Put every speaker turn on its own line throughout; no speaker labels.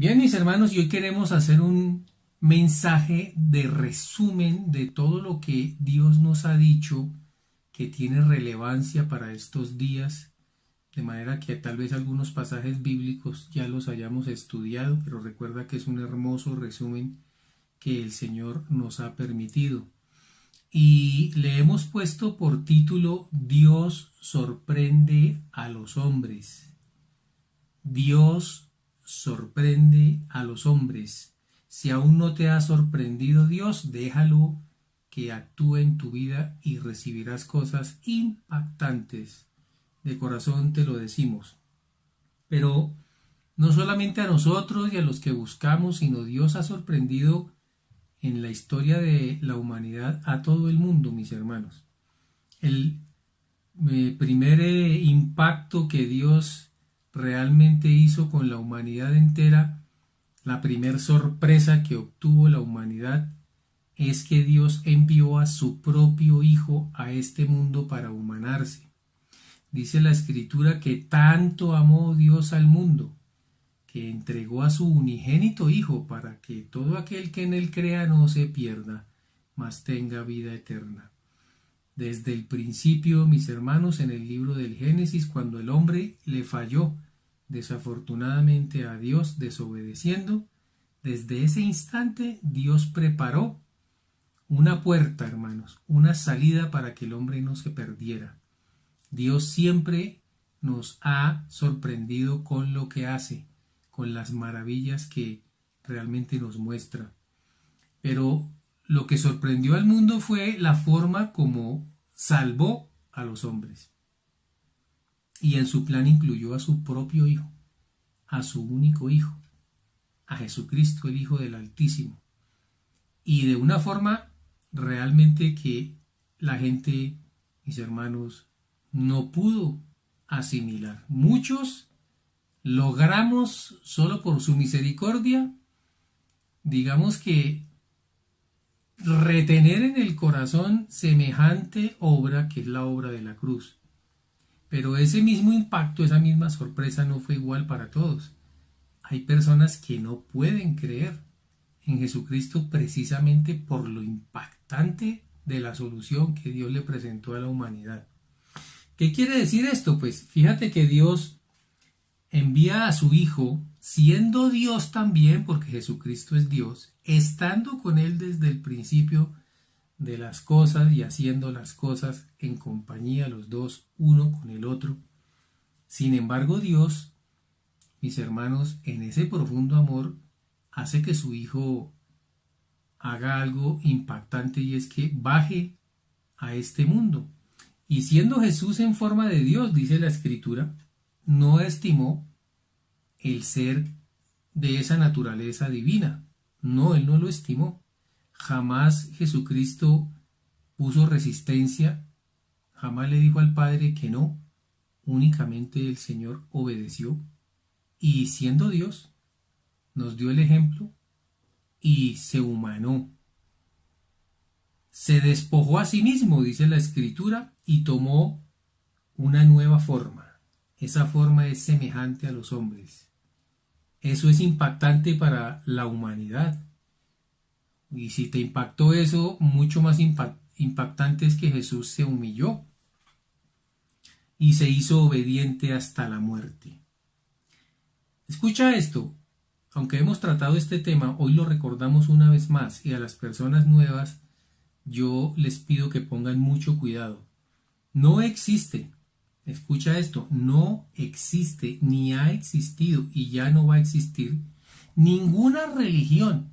Bien, mis hermanos, y hoy queremos hacer un mensaje de resumen de todo lo que Dios nos ha dicho que tiene relevancia para estos días, de manera que tal vez algunos pasajes bíblicos ya los hayamos estudiado, pero recuerda que es un hermoso resumen que el Señor nos ha permitido. Y le hemos puesto por título Dios sorprende a los hombres. Dios sorprende a los hombres. Si aún no te ha sorprendido Dios, déjalo que actúe en tu vida y recibirás cosas impactantes. De corazón te lo decimos. Pero no solamente a nosotros y a los que buscamos, sino Dios ha sorprendido en la historia de la humanidad a todo el mundo, mis hermanos. El primer impacto que Dios realmente hizo con la humanidad entera, la primer sorpresa que obtuvo la humanidad, es que Dios envió a su propio Hijo a este mundo para humanarse. Dice la Escritura que tanto amó Dios al mundo, que entregó a su unigénito Hijo para que todo aquel que en él crea no se pierda, mas tenga vida eterna. Desde el principio, mis hermanos, en el libro del Génesis, cuando el hombre le falló desafortunadamente a Dios desobedeciendo, desde ese instante Dios preparó una puerta, hermanos, una salida para que el hombre no se perdiera. Dios siempre nos ha sorprendido con lo que hace, con las maravillas que realmente nos muestra. Pero lo que sorprendió al mundo fue la forma como salvó a los hombres. Y en su plan incluyó a su propio Hijo, a su único Hijo, a Jesucristo, el Hijo del Altísimo. Y de una forma realmente que la gente, mis hermanos, no pudo asimilar. Muchos logramos, solo por su misericordia, digamos que retener en el corazón semejante obra que es la obra de la cruz. Pero ese mismo impacto, esa misma sorpresa no fue igual para todos. Hay personas que no pueden creer en Jesucristo precisamente por lo impactante de la solución que Dios le presentó a la humanidad. ¿Qué quiere decir esto? Pues fíjate que Dios envía a su Hijo, siendo Dios también, porque Jesucristo es Dios, estando con Él desde el principio de las cosas y haciendo las cosas en compañía los dos, uno con el otro. Sin embargo, Dios, mis hermanos, en ese profundo amor, hace que su Hijo haga algo impactante, y es que baje a este mundo. Y siendo Jesús en forma de Dios, dice la Escritura, no estimó el ser de esa naturaleza divina. No, Él no lo estimó. Jamás Jesucristo puso resistencia, jamás le dijo al Padre que no, únicamente el Señor obedeció y siendo Dios nos dio el ejemplo y se humanó. Se despojó a sí mismo, dice la Escritura, y tomó una nueva forma. Esa forma es semejante a los hombres. Eso es impactante para la humanidad. Y si te impactó eso, mucho más impactante es que Jesús se humilló y se hizo obediente hasta la muerte. Escucha esto. Aunque hemos tratado este tema, hoy lo recordamos una vez más, y a las personas nuevas yo les pido que pongan mucho cuidado. No existe, escucha esto, no existe, ni ha existido y ya no va a existir ninguna religión,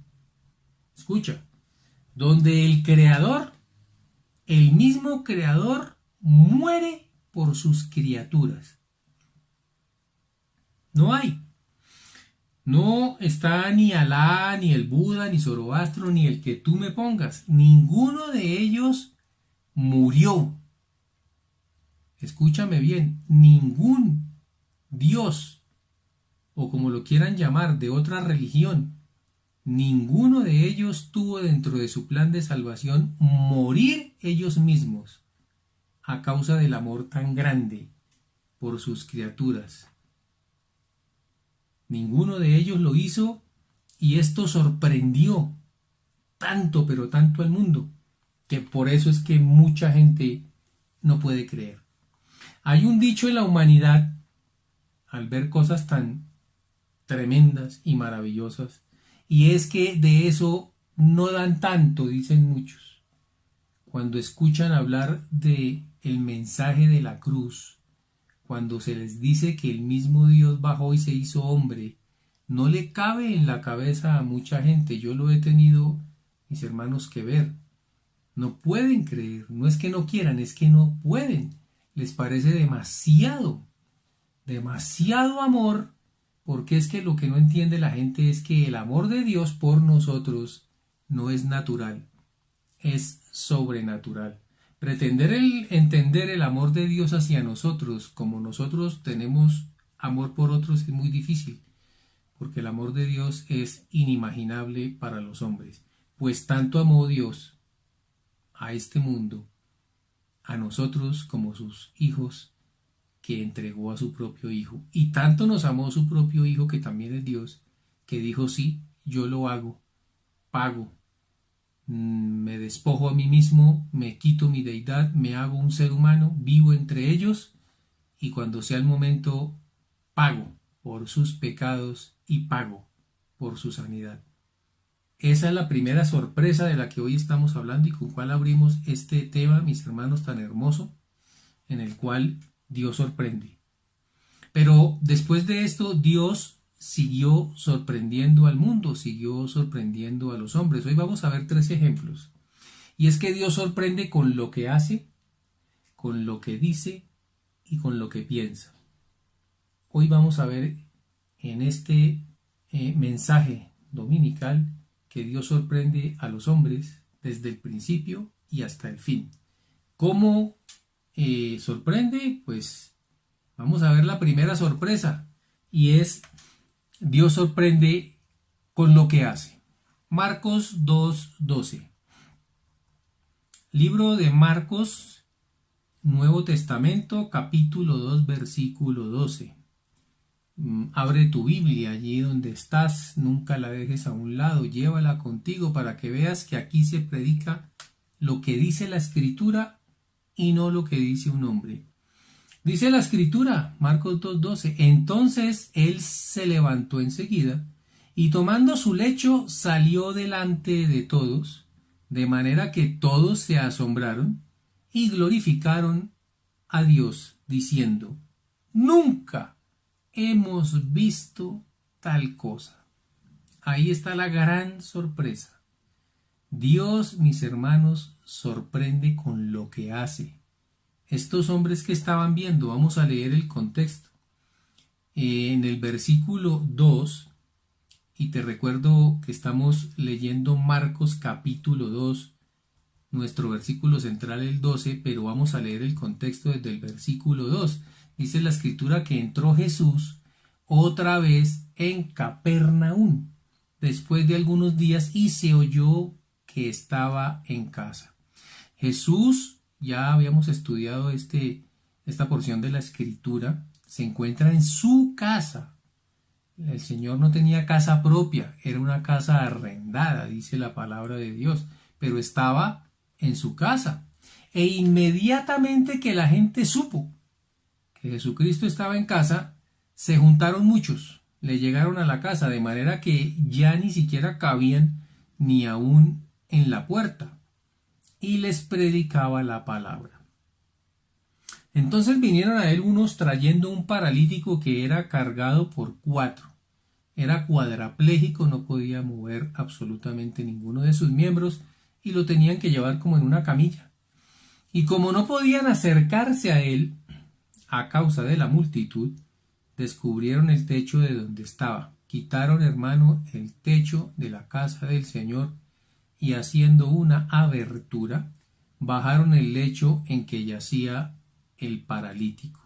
escucha, donde el creador, el mismo creador, muere por sus criaturas. No hay. No está ni Alá, ni el Buda, ni Zoroastro, ni el que tú me pongas. Ninguno de ellos murió. Escúchame bien, ningún Dios, o como lo quieran llamar, de otra religión, ninguno de ellos tuvo dentro de su plan de salvación morir ellos mismos a causa del amor tan grande por sus criaturas. Ninguno de ellos lo hizo y esto sorprendió tanto, pero tanto al mundo, que por eso es que mucha gente no puede creer. Hay un dicho en la humanidad, al ver cosas tan tremendas y maravillosas, y es que de eso no dan tanto, dicen muchos. Cuando escuchan hablar de el mensaje de la cruz, cuando se les dice que el mismo Dios bajó y se hizo hombre, no le cabe en la cabeza a mucha gente. Yo lo he tenido, mis hermanos, que ver. No pueden creer, no es que no quieran, es que no pueden. Les parece demasiado, demasiado amor, porque es que lo que no entiende la gente es que el amor de Dios por nosotros no es natural, es sobrenatural. Pretender entender el amor de Dios hacia nosotros como nosotros tenemos amor por otros es muy difícil, porque el amor de Dios es inimaginable para los hombres, pues tanto amó Dios a este mundo, a nosotros como sus hijos, que entregó a su propio Hijo. Y tanto nos amó su propio Hijo, que también es Dios, que dijo: sí, yo lo hago, pago, me despojo a mí mismo, me quito mi deidad, me hago un ser humano, vivo entre ellos, y cuando sea el momento, pago por sus pecados y pago por su sanidad. Esa es la primera sorpresa de la que hoy estamos hablando y con cual abrimos este tema, mis hermanos, tan hermoso, en el cual Dios sorprende. Pero después de esto, Dios siguió sorprendiendo al mundo, siguió sorprendiendo a los hombres. Hoy vamos a ver 3 ejemplos. Y es que Dios sorprende con lo que hace, con lo que dice y con lo que piensa. Hoy vamos a ver en este mensaje dominical que Dios sorprende a los hombres desde el principio y hasta el fin. ¿Cómo sorprende? Pues vamos a ver la primera sorpresa, y es: Dios sorprende con lo que hace. Marcos 2:12. Libro de Marcos, Nuevo Testamento, capítulo 2, versículo 12. Abre tu Biblia allí donde estás, nunca la dejes a un lado, llévala contigo para que veas que aquí se predica lo que dice la Escritura y no lo que dice un hombre. Dice la Escritura, Marcos 2:12: entonces él se levantó enseguida y tomando su lecho salió delante de todos, de manera que todos se asombraron y glorificaron a Dios, diciendo: nunca hemos visto tal cosa. Ahí está la gran sorpresa. Dios, mis hermanos, sorprende con lo que hace. Estos hombres que estaban viendo, vamos a leer el contexto. En el versículo 2, y te recuerdo que estamos leyendo Marcos capítulo 2, nuestro versículo central el 12, pero vamos a leer el contexto desde el versículo 2. Dice la Escritura que entró Jesús otra vez en Capernaum después de algunos días y se oyó que estaba en casa. Jesús, ya habíamos estudiado esta porción de la Escritura, se encuentra en su casa. El Señor no tenía casa propia, era una casa arrendada, dice la palabra de Dios, pero estaba en su casa. E inmediatamente que la gente supo que Jesucristo estaba en casa, se juntaron muchos, le llegaron a la casa, de manera que ya ni siquiera cabían ni aún en la puerta, y les predicaba la palabra. Entonces vinieron a él unos trayendo un paralítico que era cargado por 4. Era cuadrapléjico, no podía mover absolutamente ninguno de sus miembros y lo tenían que llevar como en una camilla. Y como no podían acercarse a él a causa de la multitud, descubrieron el techo de donde estaba. Quitaron, hermano, el techo de la casa del Señor y haciendo una abertura, bajaron el lecho en que yacía el paralítico.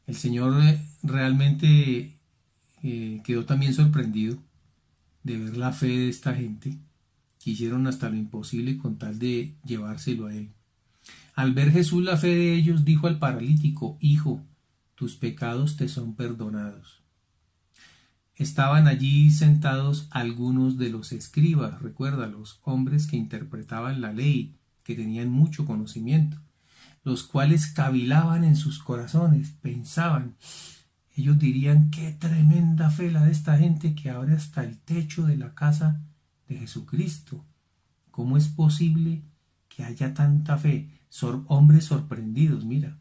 El Señor realmente quedó también sorprendido de ver la fe de esta gente, que hicieron hasta lo imposible con tal de llevárselo a él. Al ver Jesús la fe de ellos, dijo al paralítico: hijo, tus pecados te son perdonados. estaban allí sentados algunos de los escribas, recuerda, los hombres que interpretaban la ley, que tenían mucho conocimiento, los cuales cavilaban en sus corazones, pensaban, ellos dirían, qué tremenda fe la de esta gente que abre hasta el techo de la casa de Jesucristo. ¿Cómo es posible que haya tanta fe? Hombres sorprendidos, mira.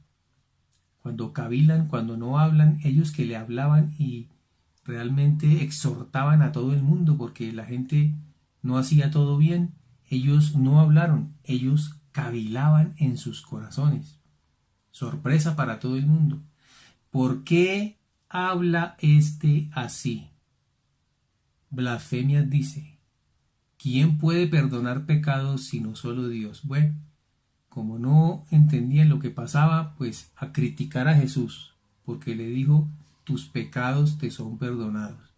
Cuando cavilan, cuando no hablan, ellos que le hablaban y realmente exhortaban a todo el mundo porque la gente no hacía todo bien, ellos no hablaron, ellos cavilaban en sus corazones. Sorpresa para todo el mundo. ¿Por qué habla este así? Blasfemias dice. ¿Quién puede perdonar pecados sino solo Dios? Bueno, como no entendían lo que pasaba, pues a criticar a Jesús, porque le dijo, tus pecados te son perdonados.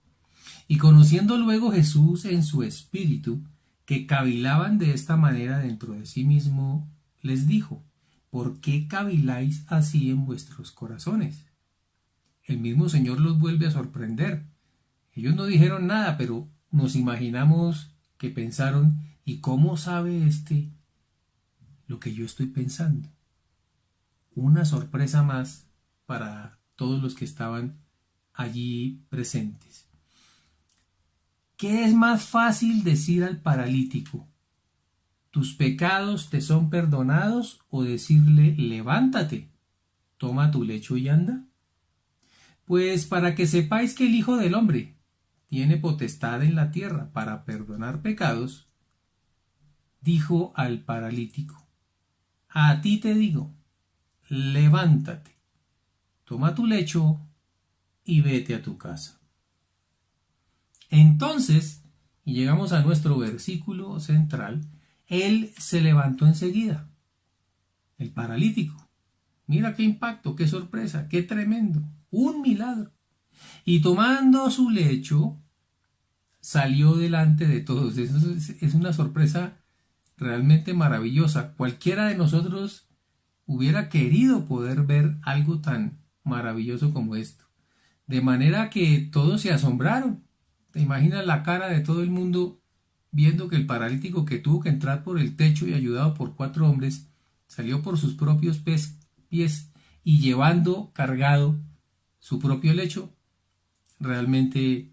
Y conociendo luego Jesús en su espíritu, que cavilaban de esta manera dentro de sí mismo, les dijo, ¿por qué caviláis así en vuestros corazones? El mismo Señor los vuelve a sorprender. Ellos no dijeron nada, pero nos imaginamos que pensaron, ¿y cómo sabe este lo que yo estoy pensando? Una sorpresa más para todos los que estaban allí presentes. ¿Qué es más fácil decir al paralítico? ¿Tus pecados te son perdonados? ¿O decirle, levántate, toma tu lecho y anda? Pues para que sepáis que el Hijo del Hombre tiene potestad en la tierra para perdonar pecados, dijo al paralítico, a ti te digo, levántate, toma tu lecho y vete a tu casa. Entonces, y llegamos a nuestro versículo central, él se levantó enseguida, el paralítico. Mira qué impacto, qué sorpresa, qué tremendo, un milagro. Y tomando su lecho, salió delante de todos. Eso es una sorpresa realmente maravillosa. Cualquiera de nosotros hubiera querido poder ver algo tan maravilloso como esto. De manera que todos se asombraron. ¿Te imaginas la cara de todo el mundo viendo que el paralítico que tuvo que entrar por el techo y ayudado por 4 hombres, salió por sus propios pies y llevando cargado su propio lecho? Realmente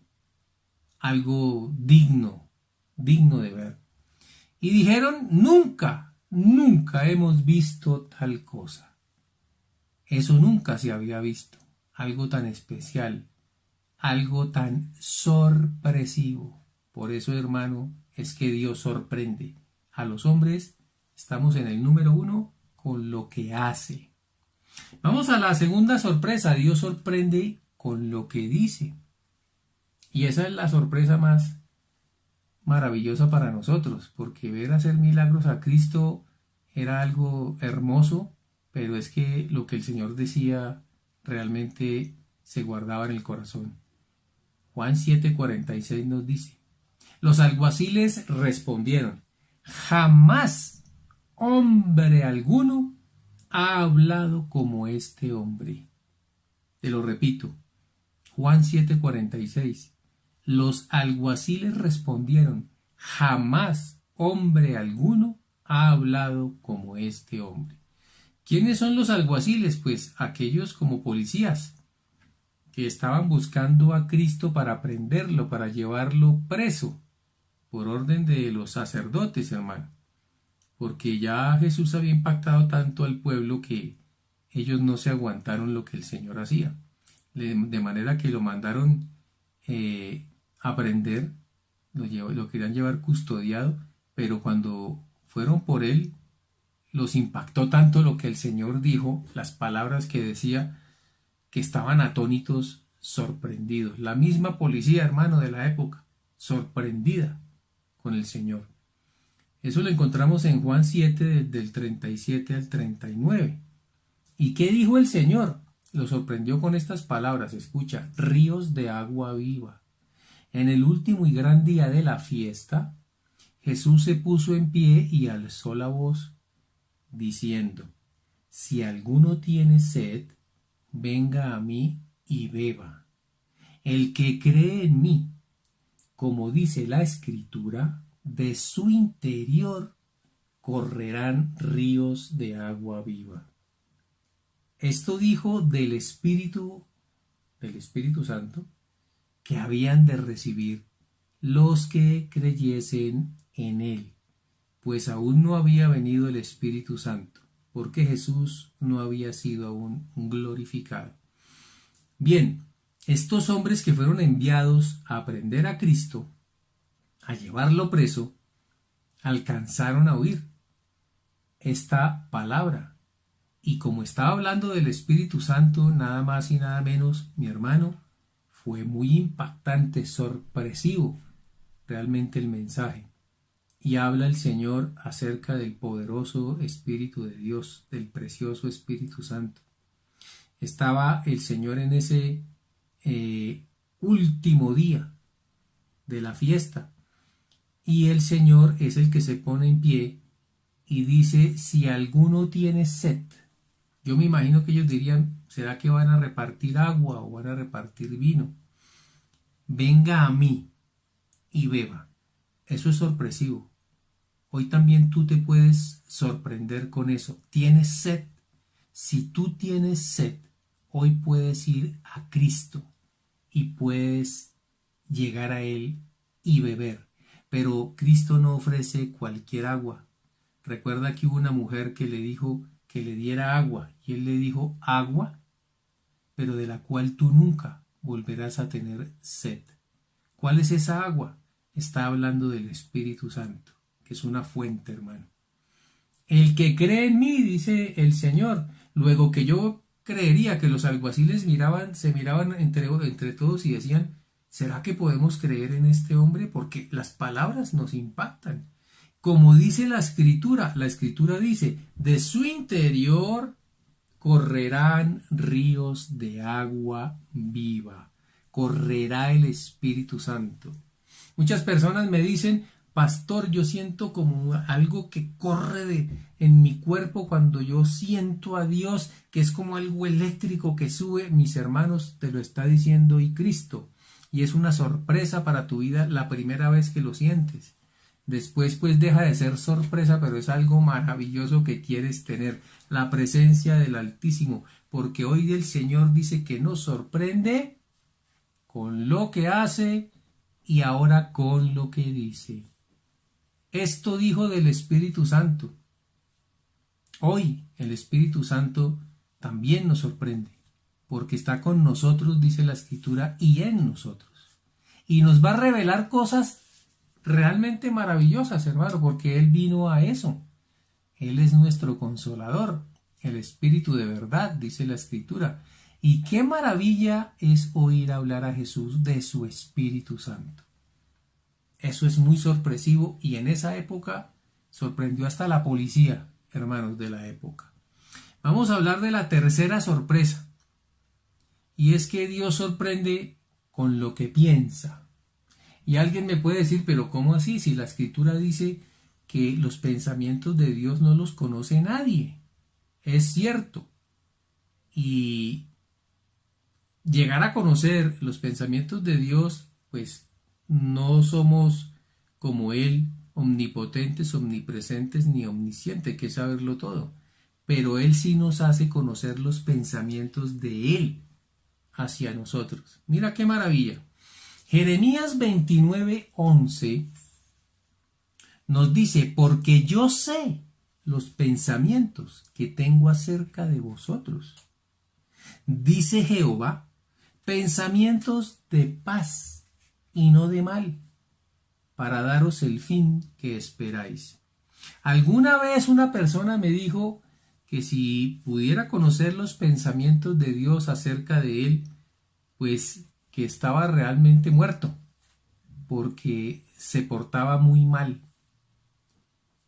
algo digno de ver. Y dijeron, nunca hemos visto tal cosa. Eso nunca se había visto. Algo tan especial, algo tan sorpresivo. Por eso, hermano, es que Dios sorprende. A los hombres estamos en el número 1 con lo que hace. Vamos a la segunda sorpresa. Dios sorprende con lo que dice. Y esa es la sorpresa más maravillosa para nosotros, porque ver hacer milagros a Cristo era algo hermoso, pero es que lo que el Señor decía realmente se guardaba en el corazón. Juan 7:46 nos dice, los alguaciles respondieron, jamás hombre alguno ha hablado como este hombre. Te lo repito, Juan 7:46. Los alguaciles respondieron, jamás hombre alguno ha hablado como este hombre. ¿Quiénes son los alguaciles? Pues aquellos como policías que estaban buscando a Cristo para prenderlo, para llevarlo preso, por orden de los sacerdotes, hermano. Porque ya Jesús había impactado tanto al pueblo que ellos no se aguantaron lo que el Señor hacía. De manera que lo mandaron a prender, lo querían llevar custodiado, pero cuando fueron por él, los impactó tanto lo que el Señor dijo, las palabras que decía, que estaban atónitos, sorprendidos. La misma policía, hermano, de la época, sorprendida con el Señor. Eso lo encontramos en Juan 7, del 37 al 39. ¿Y qué dijo el Señor? Lo sorprendió con estas palabras, escucha, ríos de agua viva. En el último y gran día de la fiesta, Jesús se puso en pie y alzó la voz, diciendo, si alguno tiene sed, venga a mí y beba. El que cree en mí, como dice la Escritura, de su interior correrán ríos de agua viva. Esto dijo del Espíritu Santo, que habían de recibir los que creyesen en él, pues aún no había venido el Espíritu Santo, porque Jesús no había sido aún glorificado. Bien, estos hombres que fueron enviados a prender a Cristo, a llevarlo preso, alcanzaron a oír esta palabra. Y como estaba hablando del Espíritu Santo, nada más y nada menos, mi hermano, fue muy impactante, sorpresivo realmente el mensaje. Y habla el Señor acerca del poderoso Espíritu de Dios, del precioso Espíritu Santo. Estaba el Señor en ese último día de la fiesta, y el Señor es el que se pone en pie y dice: si alguno tiene sed. Yo me imagino que ellos dirían: ¿será que van a repartir agua o van a repartir vino? Venga a mí y beba. Eso es sorpresivo. Hoy también tú te puedes sorprender con eso. ¿Tienes sed? Si tú tienes sed, hoy puedes ir a Cristo y puedes llegar a Él y beber. Pero Cristo no ofrece cualquier agua. Recuerda que hubo una mujer que le dijo que le diera agua, y Él le dijo: agua, pero de la cual tú nunca volverás a tener sed. ¿Cuál es esa agua? Está hablando del Espíritu Santo, que es una fuente, hermano. El que cree en mí, dice el Señor. Luego, que yo creería que los alguaciles se miraban entre todos y decían: ¿será que podemos creer en este hombre? Porque las palabras nos impactan. Como dice la Escritura dice: de su interior correrán ríos de agua viva. Correrá el Espíritu Santo. Muchas personas me dicen: pastor, yo siento como algo que corre en mi cuerpo cuando yo siento a Dios, que es como algo eléctrico que sube. Mis hermanos, te lo está diciendo hoy Cristo, y es una sorpresa para tu vida la primera vez que lo sientes. Después pues deja de ser sorpresa, pero es algo maravilloso que quieres tener, la presencia del Altísimo, porque hoy el Señor dice que nos sorprende con lo que hace y ahora con lo que dice. Esto dijo del Espíritu Santo. Hoy el Espíritu Santo también nos sorprende, porque está con nosotros, dice la Escritura, y en nosotros. Y nos va a revelar cosas realmente maravillosas, hermano, porque Él vino a eso. Él es nuestro consolador, el Espíritu de verdad, dice la Escritura. Y qué maravilla es oír hablar a Jesús de su Espíritu Santo. Eso es muy sorpresivo, y en esa época sorprendió hasta la policía, hermanos, de la época. Vamos a hablar de la tercera sorpresa, y es que Dios sorprende con lo que piensa. Y alguien me puede decir: pero ¿cómo así? Si la Escritura dice que los pensamientos de Dios no los conoce nadie. Es cierto. Y llegar a conocer los pensamientos de Dios, pues no somos como Él, omnipotentes, omnipresentes ni omniscientes, que es saberlo todo. Pero Él sí nos hace conocer los pensamientos de Él hacia nosotros. Mira qué maravilla. Jeremías 29:11 nos dice: porque yo sé los pensamientos que tengo acerca de vosotros, dice Jehová, pensamientos de paz y no de mal, para daros el fin que esperáis. Alguna vez una persona me dijo que si pudiera conocer los pensamientos de Dios acerca de él, pues que estaba realmente muerto, porque se portaba muy mal.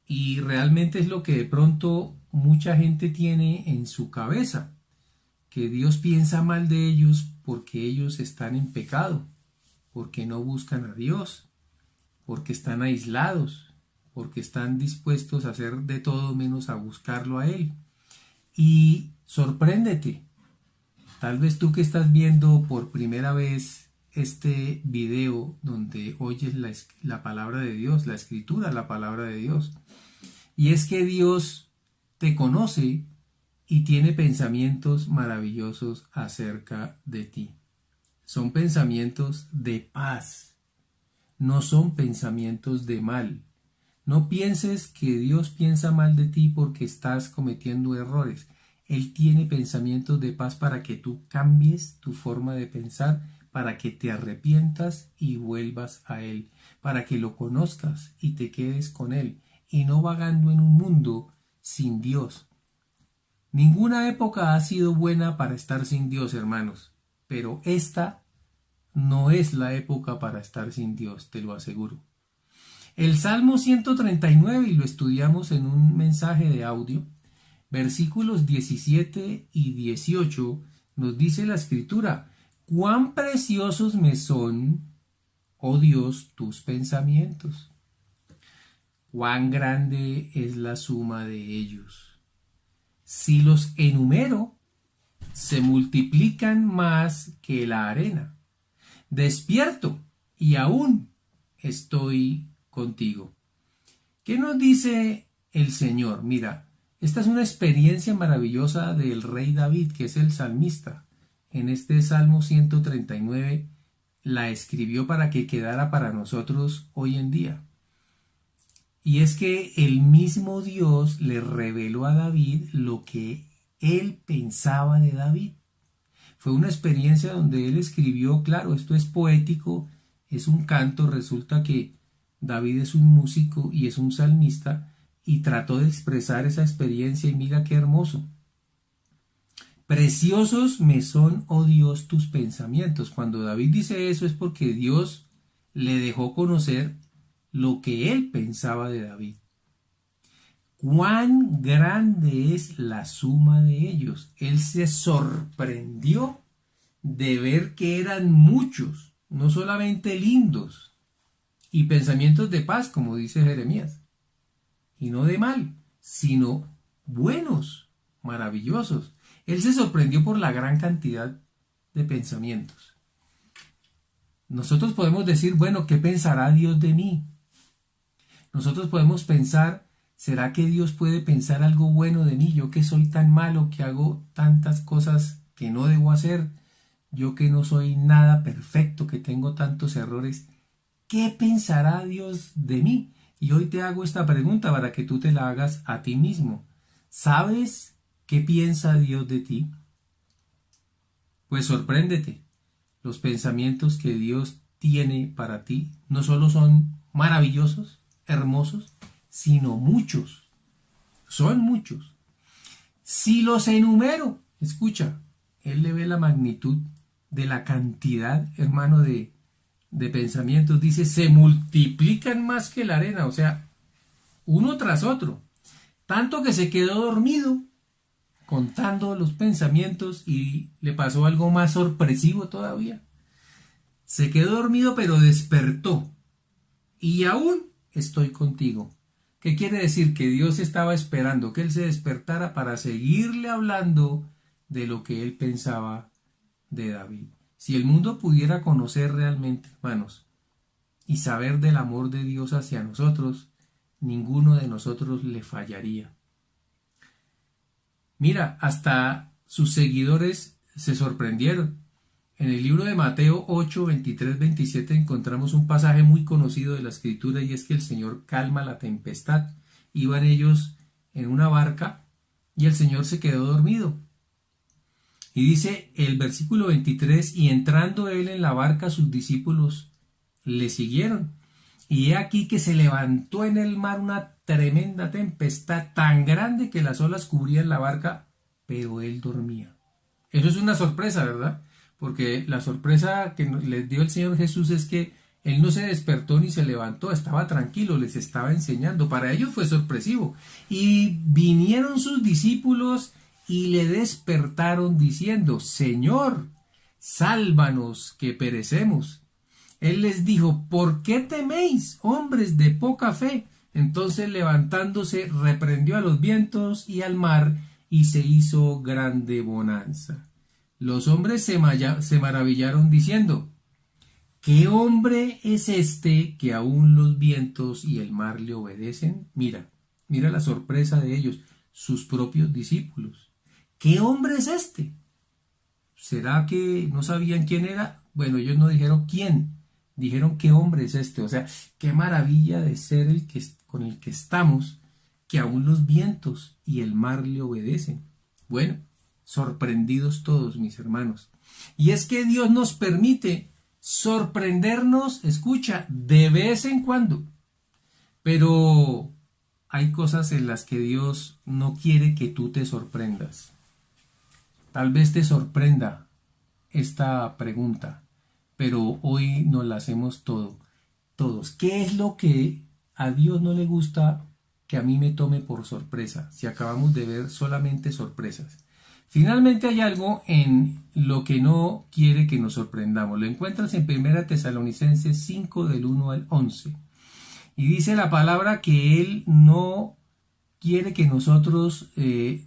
Y realmente es lo que de pronto mucha gente tiene en su cabeza, que Dios piensa mal de ellos porque ellos están en pecado, porque no buscan a Dios, porque están aislados, porque están dispuestos a hacer de todo menos a buscarlo a Él. Y sorpréndete, tal vez tú que estás viendo por primera vez este video donde oyes la palabra de Dios, la escritura, la palabra de Dios. Y es que Dios te conoce y tiene pensamientos maravillosos acerca de ti. Son pensamientos de paz, no son pensamientos de mal. No pienses que Dios piensa mal de ti porque estás cometiendo errores. Él tiene pensamientos de paz para que tú cambies tu forma de pensar, para que te arrepientas y vuelvas a Él, para que lo conozcas y te quedes con Él, y no vagando en un mundo sin Dios. Ninguna época ha sido buena para estar sin Dios, hermanos, pero esta no es la época para estar sin Dios, te lo aseguro. El Salmo 139, y lo estudiamos en un mensaje de audio, versículos 17 y 18, nos dice la Escritura: cuán preciosos me son, oh Dios, tus pensamientos. Cuán grande es la suma de ellos. Si los enumero, se multiplican más que la arena. Despierto y aún estoy contigo. ¿Qué nos dice el Señor? Mira, esta es una experiencia maravillosa del rey David, que es el salmista. En este Salmo 139 la escribió para que quedara para nosotros hoy en día. Y es que el mismo Dios le reveló a David lo que él pensaba de David. Fue una experiencia donde él escribió, claro, esto es poético, es un canto, resulta que David es un músico y es un salmista y trató de expresar esa experiencia y mira qué hermoso. Preciosos me son, oh Dios, tus pensamientos. Cuando David dice eso es porque Dios le dejó conocer lo que él pensaba de David. Cuán grande es la suma de ellos. Él se sorprendió de ver que eran muchos, no solamente lindos y pensamientos de paz, como dice Jeremías, y no de mal, sino buenos, maravillosos. Él se sorprendió por la gran cantidad de pensamientos. Nosotros podemos decir, bueno, ¿qué pensará Dios de mí? Nosotros podemos pensar, ¿será que Dios puede pensar algo bueno de mí? Yo que soy tan malo, que hago tantas cosas que no debo hacer, yo que no soy nada perfecto, que tengo tantos errores, ¿qué pensará Dios de mí? Y hoy te hago esta pregunta para que tú te la hagas a ti mismo. ¿Sabes qué piensa Dios de ti? Pues sorpréndete. Los pensamientos que Dios tiene para ti no solo son maravillosos, hermosos, sino muchos. Son muchos. Si los enumero, escucha, él le ve la magnitud de la cantidad, hermano, de pensamientos. Dice, se multiplican más que la arena, o sea, uno tras otro. Tanto que se quedó dormido contando los pensamientos y le pasó algo más sorpresivo todavía. Se quedó dormido pero despertó. Y aún estoy contigo. ¿Qué quiere decir? Que Dios estaba esperando que él se despertara para seguirle hablando de lo que él pensaba de David. Si el mundo pudiera conocer realmente, hermanos, y saber del amor de Dios hacia nosotros, ninguno de nosotros le fallaría. Mira, hasta sus seguidores se sorprendieron. En el libro de Mateo 8, 23, 27 encontramos un pasaje muy conocido de la Escritura y es que el Señor calma la tempestad. Iban ellos en una barca y el Señor se quedó dormido. Y dice el versículo 23, y entrando él en la barca, sus discípulos le siguieron. Y he aquí que se levantó en el mar una tremenda tempestad tan grande que las olas cubrían la barca, pero él dormía. Eso es una sorpresa, ¿verdad? Porque la sorpresa que les dio el Señor Jesús es que él no se despertó ni se levantó, estaba tranquilo, les estaba enseñando. Para ellos fue sorpresivo. Y vinieron sus discípulos y le despertaron diciendo, Señor, sálvanos que perecemos. Él les dijo, ¿por qué teméis, hombres de poca fe? Entonces levantándose, reprendió a los vientos y al mar, y se hizo grande bonanza. Los hombres se maravillaron diciendo, ¿Qué hombre es este que aún los vientos y el mar le obedecen? Mira, mira la sorpresa de ellos, sus propios discípulos. ¿Qué hombre es este? ¿Será que no sabían quién era? Bueno, ellos no dijeron quién, dijeron qué hombre es este. O sea, qué maravilla de ser con el que estamos, que aún los vientos y el mar le obedecen. Bueno, sorprendidos todos, mis hermanos. Y es que Dios nos permite sorprendernos, escucha, de vez en cuando. Pero hay cosas en las que Dios no quiere que tú te sorprendas. Tal vez te sorprenda esta pregunta, pero hoy nos la hacemos todos. ¿Qué es lo que a Dios no le gusta que a mí me tome por sorpresa? Si acabamos de ver solamente sorpresas. Finalmente hay algo en lo que no quiere que nos sorprendamos. Lo encuentras en 1 Tesalonicenses 5 del 1 al 11. Y dice la palabra que Él no quiere que nosotros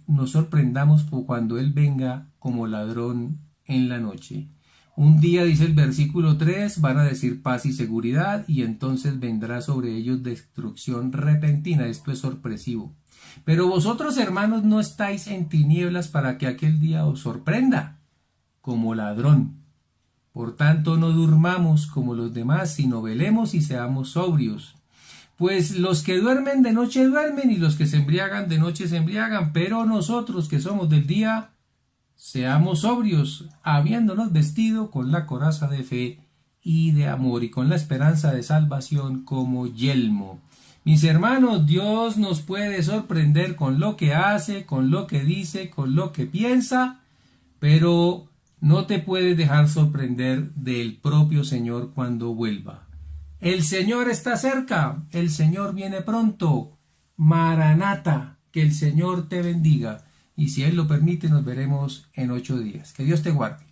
nos sorprendamos por cuando Él venga como ladrón en la noche. Un día, dice el versículo 3, van a decir paz y seguridad, y entonces vendrá sobre ellos destrucción repentina. Esto es sorpresivo. Pero vosotros, hermanos, no estáis en tinieblas para que aquel día os sorprenda como ladrón. Por tanto, no durmamos como los demás, sino velemos y seamos sobrios. Pues los que duermen de noche duermen, y los que se embriagan de noche se embriagan, pero nosotros que somos del día, seamos sobrios, habiéndonos vestido con la coraza de fe y de amor, y con la esperanza de salvación como yelmo. Mis hermanos, Dios nos puede sorprender con lo que hace, con lo que dice, con lo que piensa, pero no te puedes dejar sorprender del propio Señor cuando vuelva. El Señor está cerca, el Señor viene pronto. Maranata, que el Señor te bendiga. Y si Él lo permite, nos veremos en 8 días. Que Dios te guarde.